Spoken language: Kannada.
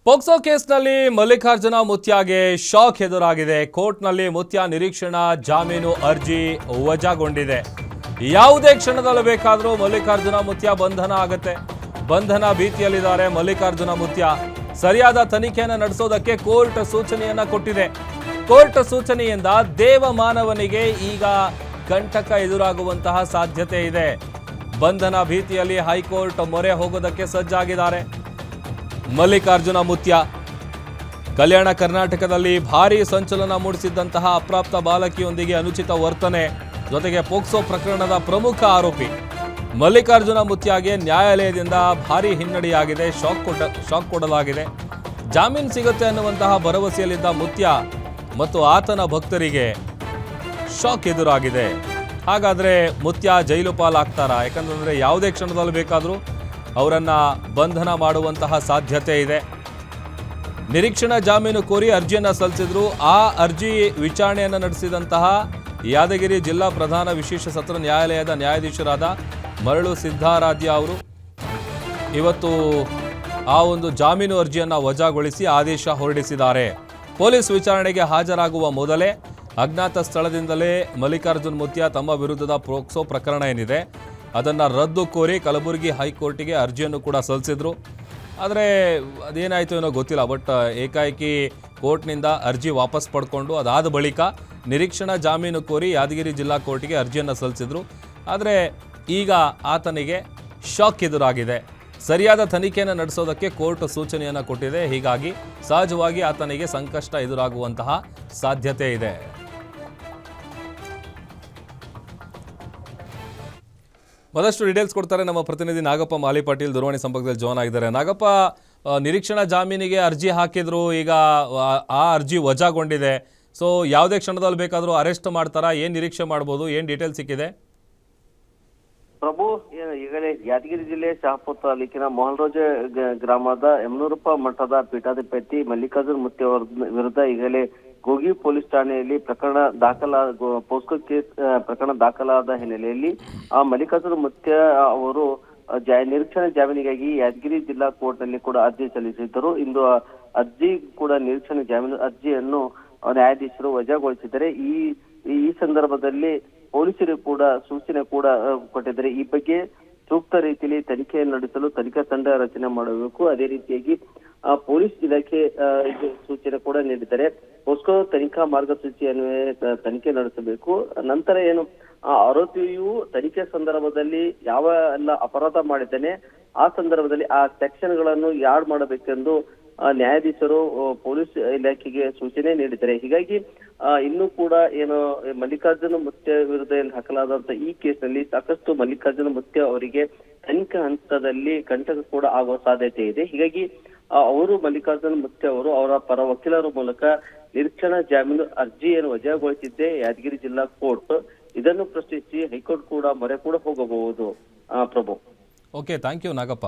ಪೋಕ್ಸೋ ಕೇಸ್ನಲ್ಲಿ ಮಲ್ಲಿಕಾರ್ಜುನ ಮುತ್ಯಾಗೆ ಶಾಕ್ ಎದುರಾಗಿದೆ. ಕೋರ್ಟ್ನಲ್ಲಿ ಮುತ್ಯಾ ನಿರೀಕ್ಷಣಾ ಜಾಮೀನು ಅರ್ಜಿ ವಜಾಗೊಂಡಿದೆ. ಯಾವುದೇ ಕ್ಷಣದಲ್ಲೂ ಬೇಕಾದರೂ ಮಲ್ಲಿಕಾರ್ಜುನ ಮುತ್ಯಾ ಬಂಧನ ಆಗುತ್ತೆ. ಬಂಧನ ಭೀತಿಯಲ್ಲಿದ್ದಾರೆ ಮಲ್ಲಿಕಾರ್ಜುನ ಮುತ್ಯಾ. ಸರಿಯಾದ ತನಿಖೆಯನ್ನು ನಡೆಸೋದಕ್ಕೆ ಕೋರ್ಟ್ ಸೂಚನೆಯನ್ನ ಕೊಟ್ಟಿದೆ. ಕೋರ್ಟ್ ಸೂಚನೆಯಿಂದ ದೇವಮಾನವನಿಗೆ ಈಗ ಕಂಟಕ ಎದುರಾಗುವಂತಹ ಸಾಧ್ಯತೆ ಇದೆ. ಬಂಧನ ಭೀತಿಯಲ್ಲಿ ಹೈಕೋರ್ಟ್ ಮೊರೆ ಹೋಗೋದಕ್ಕೆ ಸಜ್ಜಾಗಿದ್ದಾರೆ ಮಲ್ಲಿಕಾರ್ಜುನ ಮುತ್ಯಾ. ಕಲ್ಯಾಣ ಕರ್ನಾಟಕದಲ್ಲಿ ಭಾರೀ ಸಂಚಲನ ಮೂಡಿಸಿದ್ದಂತಹ ಅಪ್ರಾಪ್ತ ಬಾಲಕಿಯೊಂದಿಗೆ ಅನುಚಿತ ವರ್ತನೆ ಜೊತೆಗೆ ಪೋಕ್ಸೋ ಪ್ರಕರಣದ ಪ್ರಮುಖ ಆರೋಪಿ ಮಲ್ಲಿಕಾರ್ಜುನ ಮುತ್ಯಾಗೆ ನ್ಯಾಯಾಲಯದಿಂದ ಭಾರೀ ಹಿನ್ನಡೆಯಾಗಿದೆ. ಶಾಕ್ ಕೊಡಲಾಗಿದೆ. ಜಾಮೀನು ಸಿಗುತ್ತೆ ಅನ್ನುವಂತಹ ಭರವಸೆಯಲ್ಲಿದ್ದ ಮುತ್ಯಾ ಮತ್ತು ಆತನ ಭಕ್ತರಿಗೆ ಶಾಕ್ ಎದುರಾಗಿದೆ. ಹಾಗಾದರೆ ಮುತ್ಯಾ ಜೈಲು ಪಾಲಾಗ್ತಾರಾ? ಯಾಕಂತಂದರೆ ಯಾವುದೇ ಕ್ಷಣದಲ್ಲಿ ಬೇಕಾದರೂ ಅವರನ್ನು ಬಂಧನ ಮಾಡುವಂತಹ ಸಾಧ್ಯತೆ ಇದೆ. ನಿರೀಕ್ಷಣಾ ಜಾಮೀನು ಕೋರಿ ಅರ್ಜಿಯನ್ನು ಸಲ್ಲಿಸಿದ್ರು. ಆ ಅರ್ಜಿ ವಿಚಾರಣೆಯನ್ನು ನಡೆಸಿದಂತಹ ಯಾದಗಿರಿ ಜಿಲ್ಲಾ ಪ್ರಧಾನ ವಿಶೇಷ ಸತ್ರ ನ್ಯಾಯಾಲಯದ ನ್ಯಾಯಾಧೀಶರಾದ ಮರಳು ಸಿದ್ದಾರಾಧ್ಯ ಅವರು ಇವತ್ತು ಆ ಒಂದು ಜಾಮೀನು ಅರ್ಜಿಯನ್ನು ವಜಾಗೊಳಿಸಿ ಆದೇಶ ಹೊರಡಿಸಿದ್ದಾರೆ. ಪೊಲೀಸ್ ವಿಚಾರಣೆಗೆ ಹಾಜರಾಗುವ ಮೊದಲೇ ಅಜ್ಞಾತ ಸ್ಥಳದಿಂದಲೇ ಮಲ್ಲಿಕಾರ್ಜುನ್ ಮುತ್ಯಾ ತಮ್ಮ ವಿರುದ್ಧದ ಪೋಕ್ಸೋ ಪ್ರಕರಣ ಏನಿದೆ ಅದನ್ನು ರದ್ದು ಕೋರಿ ಕಲಬುರಗಿ ಹೈಕೋರ್ಟಿಗೆ ಅರ್ಜಿಯನ್ನು ಕೂಡ ಸಲ್ಲಿಸಿದ್ರು. ಆದರೆ ಅದೇನಾಯಿತು ಏನೋ ಗೊತ್ತಿಲ್ಲ. ಬಟ್ ಏಕಾಏಕಿ ಕೋರ್ಟ್ನಿಂದ ಅರ್ಜಿ ವಾಪಸ್ ಪಡ್ಕೊಂಡು ಅದಾದ ಬಳಿಕ ನಿರೀಕ್ಷಣಾ ಜಾಮೀನು ಕೋರಿ ಯಾದಗಿರಿ ಜಿಲ್ಲಾ ಕೋರ್ಟಿಗೆ ಅರ್ಜಿಯನ್ನು ಸಲ್ಲಿಸಿದ್ರು. ಆದರೆ ಈಗ ಆತನಿಗೆ ಶಾಕ್ ಎದುರಾಗಿದೆ. ಸರಿಯಾದ ತನಿಖೆಯನ್ನು ನಡೆಸೋದಕ್ಕೆ ಕೋರ್ಟ್ ಸೂಚನೆಯನ್ನು ಕೊಟ್ಟಿದೆ. ಹೀಗಾಗಿ ಸಹಜವಾಗಿ ಆತನಿಗೆ ಸಂಕಷ್ಟ ಎದುರಾಗುವಂತಹ ಸಾಧ್ಯತೆ ಇದೆ. ಮತ್ತಷ್ಟು ಡೀಟೇಲ್ಸ್ ಕೊಡ್ತಾರೆ ನಮ್ಮ ಪ್ರತಿನಿಧಿ ನಾಗಪ್ಪ ಮಾಲಿ ಪಾಟೀಲ್ ದೂರವಾಣಿ ಸಂಪರ್ಕದಲ್ಲಿ ಜಾಯ್ನ್ ಆಗಿದ್ದಾರೆ. ನಾಗಪ್ಪ, ನಿರೀಕ್ಷಣಾ ಜಾಮೀನಿಗೆ ಅರ್ಜಿ ಹಾಕಿದ್ರು, ಈಗ ಆ ಅರ್ಜಿ ವಜಾಗೊಂಡಿದೆ. ಸೊ ಯಾವುದೇ ಕ್ಷಣದಲ್ಲಿ ಬೇಕಾದರೂ ಅರೆಸ್ಟ್ ಮಾಡ್ತಾರಾ? ಏನು ನಿರೀಕ್ಷೆ ಮಾಡ್ಬೋದು? ಏನು ಡೀಟೇಲ್ಸ್ ಸಿಕ್ಕಿದೆ? ಪ್ರಭು, ಈಗಲೇ ಯಾದಗಿರಿ ಜಿಲ್ಲೆ ಶಹಾಪುರ ತಾಲೂಕಿನ ಮೊಹಲ್ರೋಜೆ ಗ್ರಾಮದ ಯಮನೂರಪ್ಪ ಮಠದ ಪೀಠಾಧಿಪತಿ ಮಲ್ಲಿಕಾರ್ಜುನ್ ಮುತ್ಯಾ ಅವರ ವಿರುದ್ಧ ಈಗಲೇ ಗೋಗಿ ಪೊಲೀಸ್ ಠಾಣೆಯಲ್ಲಿ ಪೋಸ್ಕೋ ಕೇಸ್ ಪ್ರಕರಣ ದಾಖಲಾದ ಹಿನ್ನೆಲೆಯಲ್ಲಿ ಆ ಮಲ್ಲಿಕಾರ್ಜುನ ಮುತ್ಯಾ ಅವರು ನಿರೀಕ್ಷಣಾ ಜಾಮೀನಿಗಾಗಿ ಯಾದಗಿರಿ ಜಿಲ್ಲಾ ಕೋರ್ಟ್ ನಲ್ಲಿ ಕೂಡ ಅರ್ಜಿ ಸಲ್ಲಿಸಿದ್ದರು. ಇಂದು ಅರ್ಜಿ ಕೂಡ ನಿರೀಕ್ಷಣಾ ಜಾಮೀನು ಅರ್ಜಿಯನ್ನು ನ್ಯಾಯಾಧೀಶರು ವಜಾಗೊಳಿಸಿದ್ದಾರೆ. ಈ ಸಂದರ್ಭದಲ್ಲಿ ಪೊಲೀಸರು ಕೂಡ ಸೂಚನೆ ಕೂಡ ಕೊಟ್ಟಿದ್ದಾರೆ. ಈ ಬಗ್ಗೆ ಸೂಕ್ತ ರೀತಿಯಲ್ಲಿ ತನಿಖೆಯನ್ನು ನಡೆಸಲು ತನಿಖಾ ತಂಡ ರಚನೆ ಮಾಡಬೇಕು. ಅದೇ ರೀತಿಯಾಗಿ ಪೊಲೀಸ್ ಇಲಾಖೆ ಸೂಚನೆ ಕೂಡ ನೀಡಿದ್ದಾರೆ. ಪೋಸ್ಕೋ ತನಿಖಾ ಮಾರ್ಗಸೂಚಿಯನ್ನು ತನಿಖೆ ನಡೆಸಬೇಕು. ನಂತರ ಏನು ಆರೋಪಿಯು ತನಿಖೆ ಸಂದರ್ಭದಲ್ಲಿ ಯಾವ ಎಲ್ಲ ಅಪರಾಧ ಮಾಡಿದ್ದಾನೆ ಆ ಸಂದರ್ಭದಲ್ಲಿ ಆ ಸೆಕ್ಷನ್ ಗಳನ್ನು ಯಾಡ್ ಮಾಡಬೇಕೆಂದು ನ್ಯಾಯಾಧೀಶರು ಪೊಲೀಸ್ ಇಲಾಖೆಗೆ ಸೂಚನೆ ನೀಡಿದ್ದಾರೆ. ಹೀಗಾಗಿ ಇನ್ನೂ ಕೂಡ ಏನು ಮಲ್ಲಿಕಾರ್ಜುನ ಮುತ್ಯಾ ವಿರುದ್ಧ ಹಾಕಲಾದಂತ ಈ ಕೇಸ್ನಲ್ಲಿ ಸಾಕಷ್ಟು ಮಲ್ಲಿಕಾರ್ಜುನ ಮುತ್ಯಾ ಅವರಿಗೆ ತನಿಖಾ ಹಂತದಲ್ಲಿ ಕಂಟಕ ಕೂಡ ಆಗುವ ಸಾಧ್ಯತೆ ಇದೆ. ಹೀಗಾಗಿ ಅವರು ಮಲ್ಲಿಕಾರ್ಜುನ ಮುತ್ಯಾ ಅವರು ಅವರ ಪರ ವಕೀಲರ ಮೂಲಕ ನಿರೀಕ್ಷಣಾ ಜಾಮೀನು ಅರ್ಜಿಯನ್ನು ವಜಾಗೊಳಿಸಿದ್ದೆ ಯಾದಗಿರಿ ಜಿಲ್ಲಾ ಕೋರ್ಟ್. ಇದನ್ನು ಪ್ರಶ್ನಿಸಿ ಹೈಕೋರ್ಟ್ ಕೂಡ ಮೊರೆ ಕೂಡ ಹೋಗಬಹುದು. ಪ್ರಭು, ಓಕೆ, ಥ್ಯಾಂಕ್ ಯು ನಾಗಪ್ಪ.